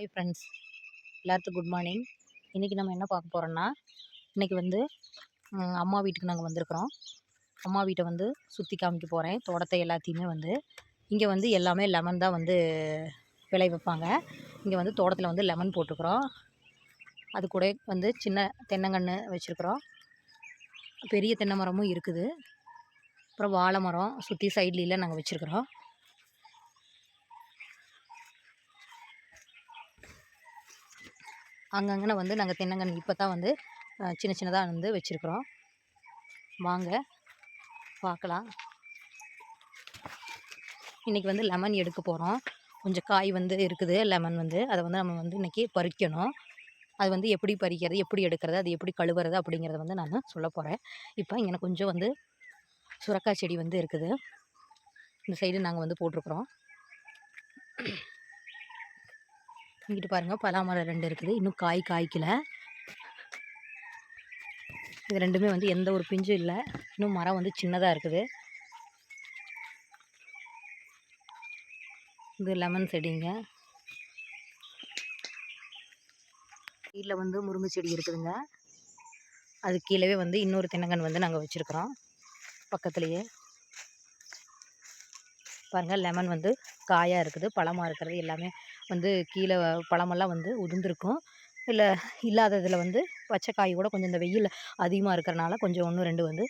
Hi friends, எல்லாத்துக்கும் good morning. இன்றைக்கி நம்ம என்ன பார்க்க போகிறோன்னா, இன்றைக்கி வந்து அம்மா வீட்டுக்கு நாங்கள் வந்திருக்கிறோம். அம்மா வீட்டை வந்து சுற்றி காமிக்க போகிறேன். தோட்டத்தை எல்லாத்தையுமே வந்து இங்கே வந்து எல்லாமே லெமன் தான் வந்து விளை வைப்பாங்க. இங்கே வந்து தோட்டத்தில் வந்து லெமன் போட்டிருக்குறோம். அது கூட வந்து சின்ன தென்னங்கன்று வச்சுருக்குறோம். பெரிய தென்னை மரமும் இருக்குது. அப்புறம் வாழை மரம் சுற்றி சைட்லாம் நாங்கள் வச்சுருக்குறோம். அங்கங்கே வந்து நாங்கள் தென்னங்கன்று இப்போ தான் வந்து சின்ன சின்னதாக வந்து வச்சுருக்குறோம். வாங்க பார்க்கலாம். இன்றைக்கி வந்து லெமன் எடுக்க போகிறோம். கொஞ்சம் காய் வந்து இருக்குது லெமன் வந்து, அதை வந்து நம்ம வந்து இன்றைக்கி பறிக்கணும். அது வந்து எப்படி பறிக்கிறது, எப்படி எடுக்கிறது, அது எப்படி கழுவுறது அப்படிங்கிறத வந்து நான் சொல்ல போகிறேன். இப்போ இங்கே கொஞ்சம் வந்து சுரக்காய் செடி வந்து இருக்குது. இந்த சைடு நாங்கள் வந்து போட்டிருக்குறோம். இங்கிட்டு பாருங்கள், பலாமரம் 2 இருக்குது. இன்னும் காய்க்கல. இது ரெண்டுமே வந்து எந்த ஒரு பிஞ்சும் இல்லை. இன்னும் மரம் வந்து சின்னதாக இருக்குது. இது லெமன் செடிங்க. வீட்டில் வந்து முருங்கை செடி இருக்குதுங்க. அது கீழே வந்து இன்னொரு தென்னங்கன்று வந்து நாங்கள் வச்சுருக்குறோம் பக்கத்துலேயே. பாருங்கள், லெமன் வந்து காயாக இருக்குது. பழமாக இருக்கிறது எல்லாமே வந்து கீழே பழமெல்லாம் வந்து உதிர்ந்துருக்கும். இல்லாததில் வந்து பச்சை காய் கூட கொஞ்சம் இந்த வெயில் அதிகமாக இருக்கிறனால கொஞ்சம் 1, 2 வந்து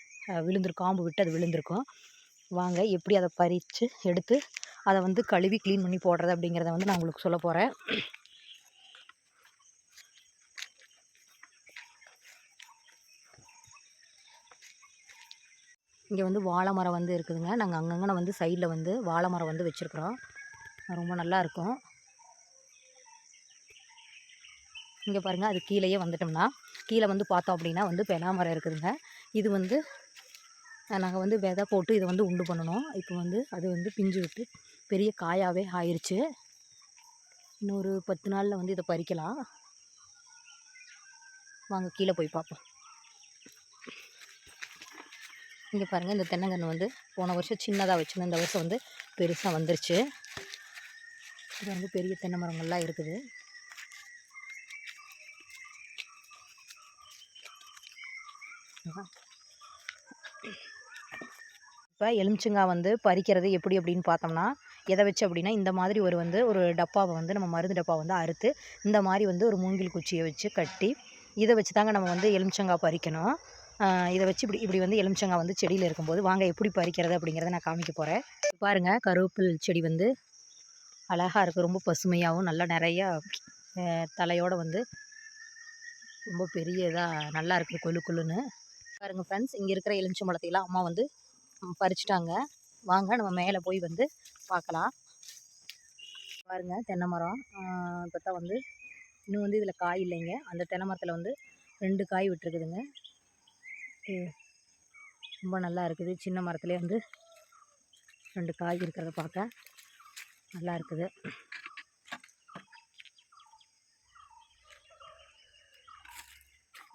விழுந்திருக்கும். காம்பு விட்டு அது விழுந்திருக்கும். வாங்க எப்படி அதை பறித்து எடுத்து அதை வந்து கழுவி க்ளீன் பண்ணி போடுறது அப்படிங்கிறத வந்து நான் உங்களுக்கு சொல்ல போகிறேன். இங்கே வந்து வாழை மரம் வந்து இருக்குதுங்க. நாங்கள் அங்கங்கே வந்து சைடில் வந்து வாழை மரம் வந்து வச்சுருக்குறோம். ரொம்ப நல்லாயிருக்கும். இங்கே பாருங்கள், அது கீழேயே வந்துட்டோம்னா கீழே வந்து பார்த்தோம் அப்படின்னா வந்து பெலா மரம் இருக்குதுங்க. இது வந்து நாங்கள் வந்து விதை போட்டு இதை வந்து உண்டு பண்ணணும். இப்போ வந்து அது வந்து பிஞ்சு விட்டு பெரிய காயாகவே ஆயிடுச்சு. இன்னொரு 10 நாளில் வந்து இதை பறிக்கலாம். வாங்க கீழே போய் பார்ப்போம். இங்கே பாருங்கள், இந்த தென்னங்கன்று வந்து போன வருஷம் சின்னதாக வச்சுருந்தோம். இந்த வருஷம் வந்து பெருசாக வந்துருச்சு. இது வந்து பெரிய தென்னை மரங்கள்லாம் இருக்குது. இப்போ எலுமிச்சங்காய் வந்து பறிக்கிறது எப்படி அப்படின்னு பார்த்தோம்னா, எதை வச்சு அப்படின்னா, இந்த மாதிரி ஒரு டப்பாவை வந்து நம்ம மருந்து டப்பா வந்து அறுத்து இந்த மாதிரி வந்து ஒரு மூங்கில் குச்சியை வச்சு கட்டி இதை வச்சு தாங்க நம்ம வந்து எலுமிச்சங்காய் பறிக்கணும். இதை வச்சு இப்படி வந்து எலுமிச்சங்காய் வந்து செடியில் இருக்கும்போது வாங்க எப்படி பறிக்கிறது அப்படிங்கிறத நான் காமிக்க போகிறேன். பாருங்கள், கருவேப்பில் செடி வந்து அழகாக இருக்குது. ரொம்ப பசுமையாகவும் நல்லா நிறையா தலையோடு வந்து ரொம்ப பெரிய இதாக நல்லா இருக்குது, கொள்ளுன்னு. பாருங்கள் ஃப்ரெண்ட்ஸ், இங்கே இருக்கிற எலுமிச்சை பழத்தையெல்லாம் அம்மா வந்து பறிச்சிட்டாங்க. வாங்க நம்ம மேலே போய் வந்து பார்க்கலாம். பாருங்கள், தென்னை மரம் இப்போ தான் வந்து இன்னும் வந்து இதில் காய் இல்லைங்க. அந்த தென்னை மரத்தில் வந்து 2 காய் விட்டுருக்குதுங்க. ரொம்ப நல்லா இருக்குது. சின்ன மரத்துலேயே வந்து 2 காய் இருக்கிறத பார்க்க நல்லா இருக்குது.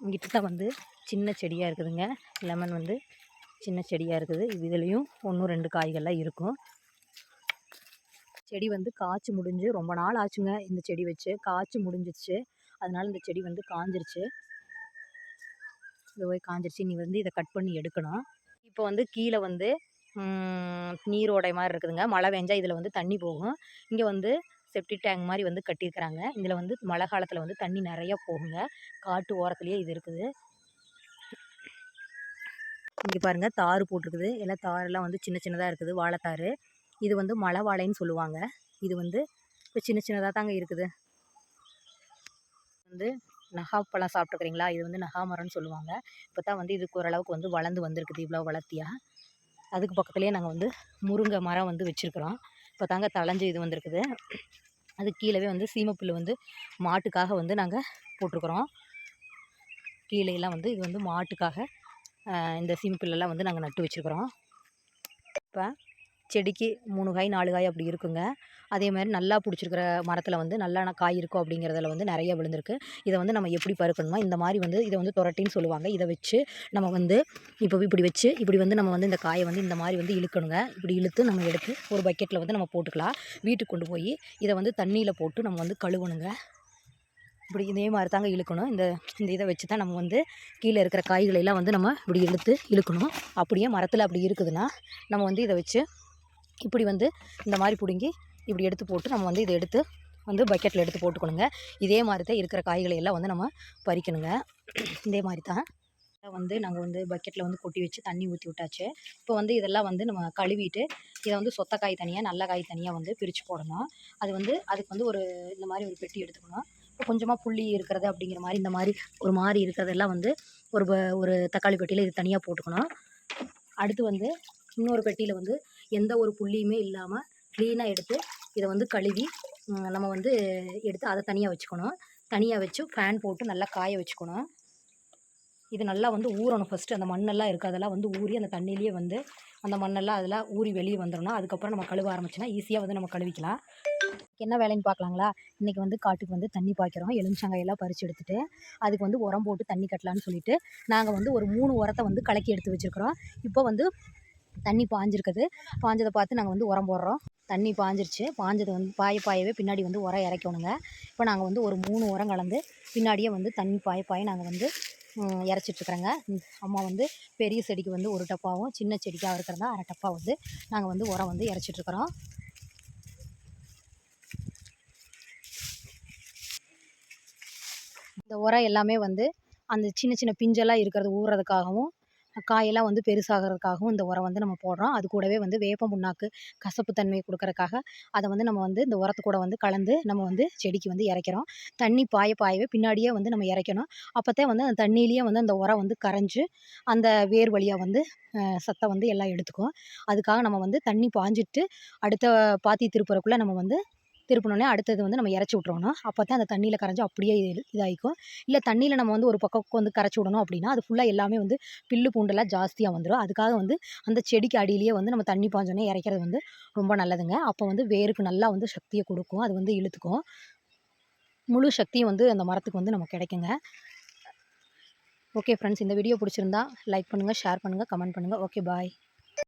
இங்கிட்ட தான் வந்து சின்ன செடியாக இருக்குதுங்க. லெமன் வந்து சின்ன செடியாக இருக்குது. இதுலேயும் 1, 2 காய்கள்லாம் இருக்கும். செடி வந்து காய்ச்சி முடிஞ்சு ரொம்ப நாள் ஆச்சுங்க. இந்த செடி வச்சு காய்ச்சி முடிஞ்சிருச்சு. அதனால் இந்த செடி வந்து காஞ்சிருச்சு. இது போய் காஞ்சிருச்சு. நீ வந்து இதை கட் பண்ணி எடுக்கணும். இப்போ வந்து கீழே வந்து நீரோடை மாதிரி இருக்குதுங்க. மழை பெஞ்சால் இதில் வந்து தண்ணி போகும். இங்கே வந்து செப்டிக் டேங்க் மாதிரி வந்து கட்டியிருக்கிறாங்க. இதில் வந்து மழை காலத்தில் வந்து தண்ணி நிறையா போகுங்க. காட்டு ஓரத்துலேயே இது இருக்குது. இங்கே பாருங்கள், தார் போட்டிருக்குது. எல்லாம் தாரெல்லாம் வந்து சின்ன சின்னதாக இருக்குது, வாழைத்தார். இது வந்து மலை வாழைன்னு சொல்லுவாங்க. இது வந்து இப்போ சின்ன சின்னதாக தாங்க இருக்குது. வந்து நகாப்பழம் சாப்பிட்டுக்கிறீங்களா? இது வந்து நகா மரம்னு சொல்லுவாங்க. இப்போ தான் வந்து இதுக்கு ஓரளவுக்கு வந்து வளர்ந்து வந்திருக்குது, இவ்வளோ வளர்த்தியாக. அதுக்கு பக்கத்துலேயே நாங்கள் வந்து முருங்கை மரம் வந்து வச்சுருக்குறோம். இப்போ தாங்க தளைஞ்சு இது வந்திருக்குது. அது கீழே வந்து சீமப்புல் வந்து மாட்டுக்காக வந்து நாங்கள் போட்டிருக்குறோம். கீழேலாம் வந்து இது வந்து மாட்டுக்காக இந்த சீமப்புல்லெல்லாம் வந்து நாங்கள் நட்டு வச்சுருக்குறோம். இப்போ செடிக்கு 3 காய் 4 காய் அப்படி இருக்குங்க. அதே மாதிரி நல்லா பிடிச்சிருக்கிற மரத்தில் வந்து நல்லா காய் இருக்கும் அப்படிங்கிறதுல வந்து நிறைய விழுந்திருக்கு. இதை வந்து நம்ம எப்படி பறிக்கணும்னா, இந்த மாதிரி வந்து இதை வந்து துரட்டின்னு சொல்லுவாங்க. இதை வச்சு நம்ம வந்து இப்போ இப்படி வச்சு இப்படி வந்து நம்ம வந்து இந்த காயை வந்து இந்த மாதிரி வந்து இழுக்கணுங்க. இப்படி இழுத்து நம்ம எடுத்து ஒரு பக்கெட்டில் வந்து நம்ம போட்டுக்கலாம். வீட்டுக்கு கொண்டு போய் இதை வந்து தண்ணியில் போட்டு நம்ம வந்து கழுவணுங்க. இப்படி இதே மாதிரி தாங்க இழுக்கணும். இந்த இதை வச்சு தான் நம்ம வந்து கீழே இருக்கிற காய்களையெல்லாம் வந்து நம்ம இப்படி இழுக்கணும். அப்படியே மரத்தில் அப்படி இருக்குதுன்னா நம்ம வந்து இதை வச்சு இப்படி வந்து இந்த மாதிரி பிடுங்கி இப்படி எடுத்து போட்டு நம்ம வந்து இதை எடுத்து வந்து பக்கெட்டில் எடுத்து போட்டுக்கணுங்க. இதே மாதிரி தான் இருக்கிற காய்களை எல்லாம் வந்து நம்ம பறிக்கணுங்க. இதே மாதிரி தான் வந்து நாங்கள் வந்து பக்கெட்டில் வந்து கொட்டி வச்சு தண்ணி ஊற்றி விட்டாச்சு. இப்போ வந்து இதெல்லாம் வந்து நம்ம கழுவிட்டு இதை வந்து சொத்த காய் தனியாக நல்ல காய் தனியாக வந்து பிரித்து போடணும். அது வந்து அதுக்கு வந்து ஒரு இந்த மாதிரி ஒரு பெட்டி எடுத்துக்கணும். இப்போ கொஞ்சமாக புள்ளி இருக்கிறது அப்படிங்கிற மாதிரி இந்த மாதிரி ஒரு மாதிரி இருக்கிறதெல்லாம் வந்து ஒரு தக்காளி பெட்டியில் இது தனியாக போட்டுக்கணும். அடுத்து வந்து இன்னொரு பெட்டியில் வந்து எந்த ஒரு புள்ளியுமே இல்லாமல் க்ளீனாக எடுத்து இதை வந்து கழுவி நம்ம வந்து எடுத்து அதை தனியாக வச்சுக்கணும். தனியாக வச்சு ஃபேன் போட்டு நல்லா காய வச்சுக்கணும். இது நல்லா வந்து ஊறணும். ஃபஸ்ட்டு அந்த மண்ணெல்லாம் இருக்குது அதெல்லாம் வந்து ஊறி அந்த தண்ணியிலேயே வந்து அந்த மண்ணெல்லாம் அதெல்லாம் ஊறி வெளியே வந்துடணும். அதுக்கப்புறம் நம்ம கழுவ ஆரம்பிச்சோன்னா ஈஸியாக வந்து நம்ம கழுவிக்கலாம். என்ன வேலைன்னு பார்க்கலாங்களா? இன்றைக்கி வந்து காட்டுக்கு வந்து தண்ணி பாய்க்கிறோம். எலுமிச்சங்காயெல்லாம் பறித்து எடுத்துகிட்டு அதுக்கு வந்து உரம் போட்டு தண்ணி கட்டலான்னு சொல்லிட்டு நாங்கள் வந்து ஒரு 3 உரத்தை வந்து கலக்கி எடுத்து வச்சுருக்குறோம். இப்போ வந்து தண்ணி பாஞ்சிருக்குது. பாஞ்சதை பார்த்து நாங்கள் வந்து உரம் போடுறோம். தண்ணி பாஞ்சிருச்சு. பாஞ்சது வந்து பாயவே பின்னாடி வந்து உரம் இறைக்கணுங்க. இப்போ நாங்கள் வந்து ஒரு 3 உரம் கலந்து பின்னாடியே வந்து தண்ணி பாய நாங்கள் வந்து இறைச்சிட்ருக்குறோங்க. அம்மா வந்து பெரிய செடிக்கு வந்து 1 டப்பாவும் சின்ன செடிக்காக இருக்கிறதா 1/2 டப்பா வந்து நாங்கள் வந்து உரம் வந்து இறைச்சிட்ருக்குறோம். இந்த உரம் எல்லாமே வந்து அந்த சின்ன சின்ன பிஞ்செல்லாம் இருக்கிறது ஊறுறதுக்காகவும் காயெல்லாம் வந்து பெருசாகிறதுக்காகவும் இந்த உரம் வந்து நம்ம போடுறோம். அது கூடவே வந்து வேப்ப புண்ணாக்கு கசப்பு தன்மையை கொடுக்கறதுக்காக அதை வந்து நம்ம வந்து இந்த உரத்து கூட வந்து கலந்து நம்ம வந்து செடிக்கு வந்து இறைக்கிறோம். தண்ணி பாயவே பின்னாடியே வந்து நம்ம இறைக்கணும். அப்போத்தான் வந்து அந்த தண்ணியிலேயே வந்து அந்த உரம் வந்து கரைஞ்சு அந்த வேர் வழியாக வந்து சத்தை வந்து எல்லாம் எடுத்துக்கும். அதுக்காக நம்ம வந்து தண்ணி பாய்ஞ்சிட்டு அடுத்த பாத்தி திருப்புறக்குள்ளே நம்ம வந்து திருப்பினோடனே அடுத்தது வந்து நம்ம இறச்சி விட்றணும். அப்போ தான் அந்த தண்ணியில் கரைஞ்சி அப்படியே இதாகிக்கும். இல்லை தண்ணியில் நம்ம வந்து ஒரு பக்கம் வந்து கரைச்சி விடணும் அப்படின்னா அது ஃபுல்லாக எல்லாமே வந்து புல்லு பூண்டெல்லாம் ஜாஸ்தியாக வந்துடும். அதுக்காக வந்து அந்த செடிக்கு அடியிலேயே வந்து நம்ம தண்ணி பாய்ஞ்சோன்னே இறைக்கிறது வந்து ரொம்ப நல்லதுங்க. அப்போ வந்து வேருக்கு நல்லா வந்து சக்தியை கொடுக்கும். அது வந்து இழுத்துக்கும். முழு சக்தியும் வந்து அந்த மரத்துக்கு வந்து நமக்கு கிடைக்குங்க. ஓகே ஃப்ரெண்ட்ஸ், இந்த வீடியோ பிடிச்சிருந்தா லைக் பண்ணுங்கள், ஷேர் பண்ணுங்கள், கமெண்ட் பண்ணுங்கள். Okay bye.